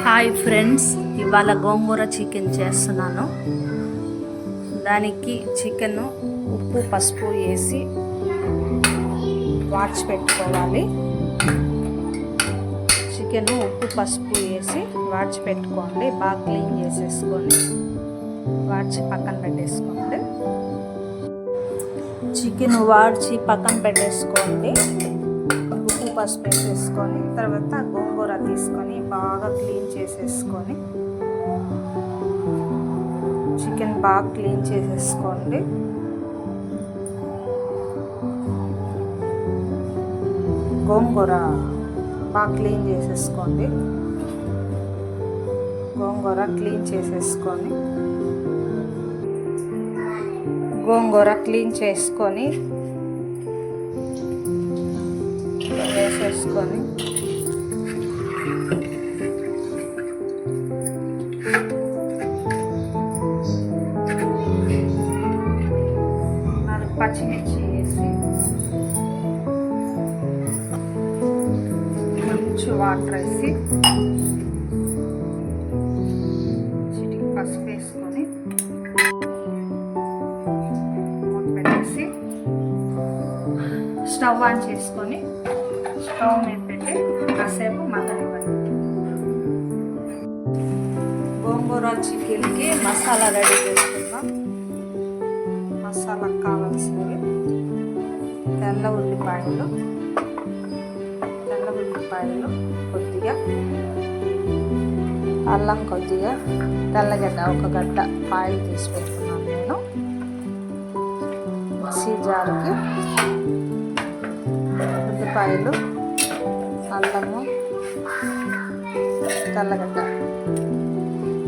Hi friends, ఇవాళ గోంగూర chicken చేస్తున్నాను. దానికి చికెన్ ఉప్పు పసుపు వేసి వాడ్చి పెట్టుకోవాలి. చికెన్ ఉప్పు పసుపు వేసి వాడ్చి పెట్టుకోండి. బాగా క్లీన్ చేసేసుకొని వాడ్చి పక్కన పెట్టేసుకోండి. చికెన్ వాడ్చి పక్కన పెట్టేసుకోండి. ఉప్పు పసుపు వేసేసుకొని తర్వాత గోంగూర తీసుకొని బాగా క్లీన్ చేసేసుకొని చికెన్ బాగా క్లీన్ చేసేసుకోండి. గోంగూర బాగా క్లీన్ చేసేసుకోండి. గోంగూర క్లీన్ చేసుకొని వేసేసుకొని పచ్చిమిర్చి వేసి కొంచెం వాటర్ వేసి చిటికి పసుపు వేసుకొని మూత పెట్టేసి స్టవ్ ఆన్ చేసుకొని స్టవ్ మీద పెట్టి కాసేపు మగ్గనివ్వండి. గోంగూర చికెన్కి మసాలా రెడీ చేసుకుందాం. మసాలాకు కావాల్సినవి తెల్ల ఉల్లిపాయలు కొద్దిగా, అల్లం కొద్దిగా, తెల్లగడ్డ ఒక గడ్డ ఆయిల్ తీసి పెట్టుకున్నాను నేను. మిక్సీ జారుకి ఉల్లిపాయలు, అల్లము, తెల్లగడ్డ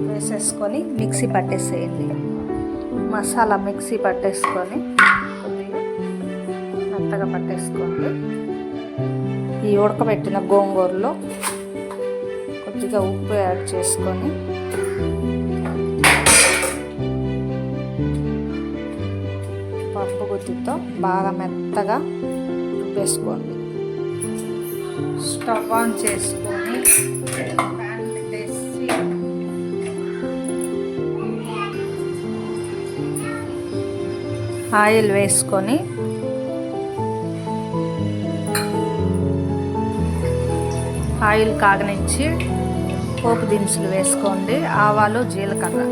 వేసేసుకొని మిక్సీ పట్టేసేయండి. మసాలా మిక్సీ పట్టేసుకొని కొద్దిగా మెత్తగా పట్టేసుకోండి. ఈ ఉడకబెట్టిన గోంగూరలో కొద్దిగా ఉప్పు యాడ్ చేసుకొని పప్పు గుత్తితో బాగా మెత్తగా రుబ్బేసుకోండి. స్టవ్ ఆన్ చేసుకొని ప్యాన్ పెట్టేసి ఆయిల్ వేసుకొని ఆయిల్ కాగనిచ్చి పోపు దినుసులు వేసుకోండి. ఆవాలు, జీలకర్ర,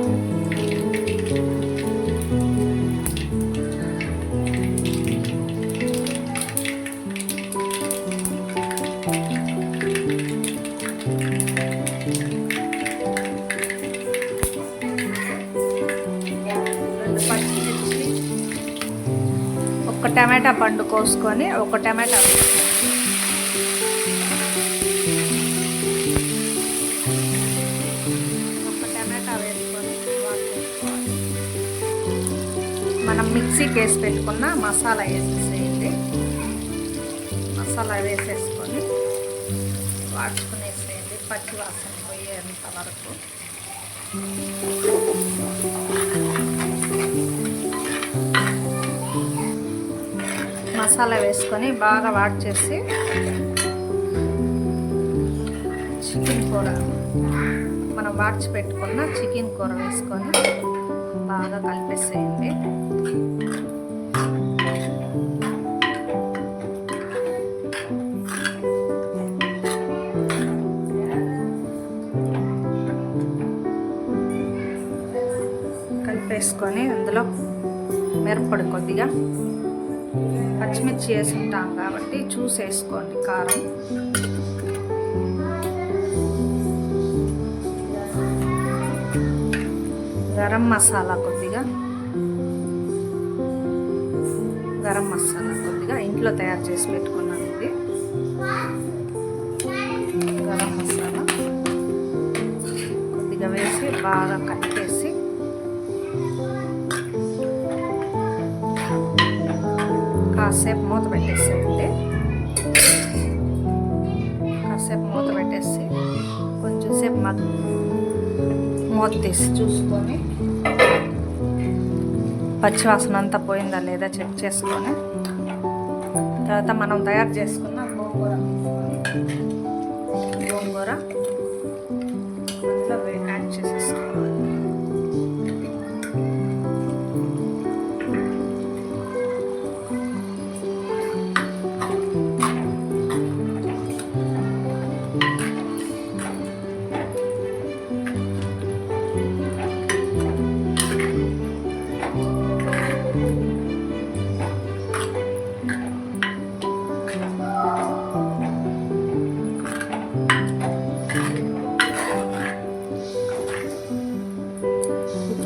పచ్చిమిర్చి, ఒక టమాటా పండు కోసుకొని ఒక టమాటా మనం మిక్సీకి వేసి పెట్టుకున్న మసాలా వేసేసేయండి. మసాలా వేసేసుకొని వాడుకునేసేయండి పచ్చి వాసన పోయేంత వరకు. మసాలా వేసుకొని బాగా వాడ్చేసి చికెన్ కూర మనం వాడ్చి పెట్టుకున్న చికెన్ కూర వేసుకొని బాగా కలిపేసేయండి. కలిపేసుకొని అందులో మిరప్పొడి కొద్దిగా, పచ్చిమిర్చి వేసుకుంటాం కాబట్టి చూసి వేసుకోండి కారం, గరం మసాలా కొద్దిగా, ఇంట్లో తయారు చేసి పెట్టుకున్నాను. ఇది గరం మసాలా కొద్దిగా వేసి బాగా కలిపేసి కాసేపు మూత పెట్టేసేయండి. కొంచెం సేపు మూత తీసి చూసుకొని పచ్చివాసన అంతా పోయిందా లేదా చెక్ చేసుకొని తర్వాత మనం తయారు చేసుకున్న గోంగూర గోంగూర అందులో యాడ్ చేసేసుకోవాలి.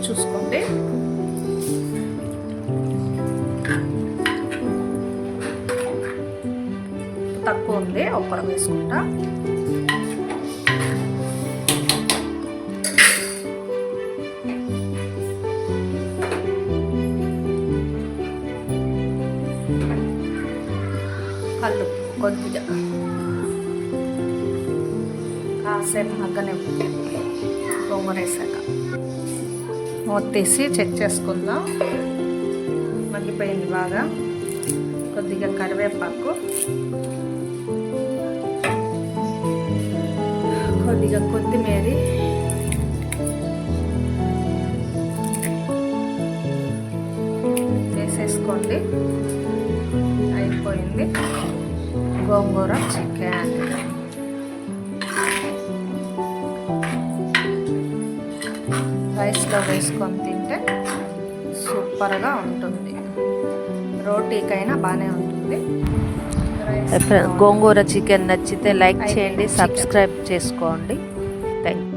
చూసుకోండి. తక్కువ ఉంది, ఒక్కర వేసుకుంటా. కళ్ళు కొద్దిగా కాసేపు మగ్గనివ్వండి. గోంగూర వేసాక మూత తీసి చెక్ చేసుకుందాం. మగ్గిపోయింది బాగా. కొద్దిగా కరివేపాకు, కొద్దిగా కొత్తిమీర, వేసేసుకోండి. అయిపోయింది గోంగూర చికెన్. రైస్లో వేసుకొని తింటే సూపర్గా ఉంటుంది. రోటీకైనా బాగానే ఉంటుంది. గోంగూర చికెన్ నచ్చితే లైక్ చేయండి, సబ్స్క్రైబ్ చేసుకోండి. Thank you.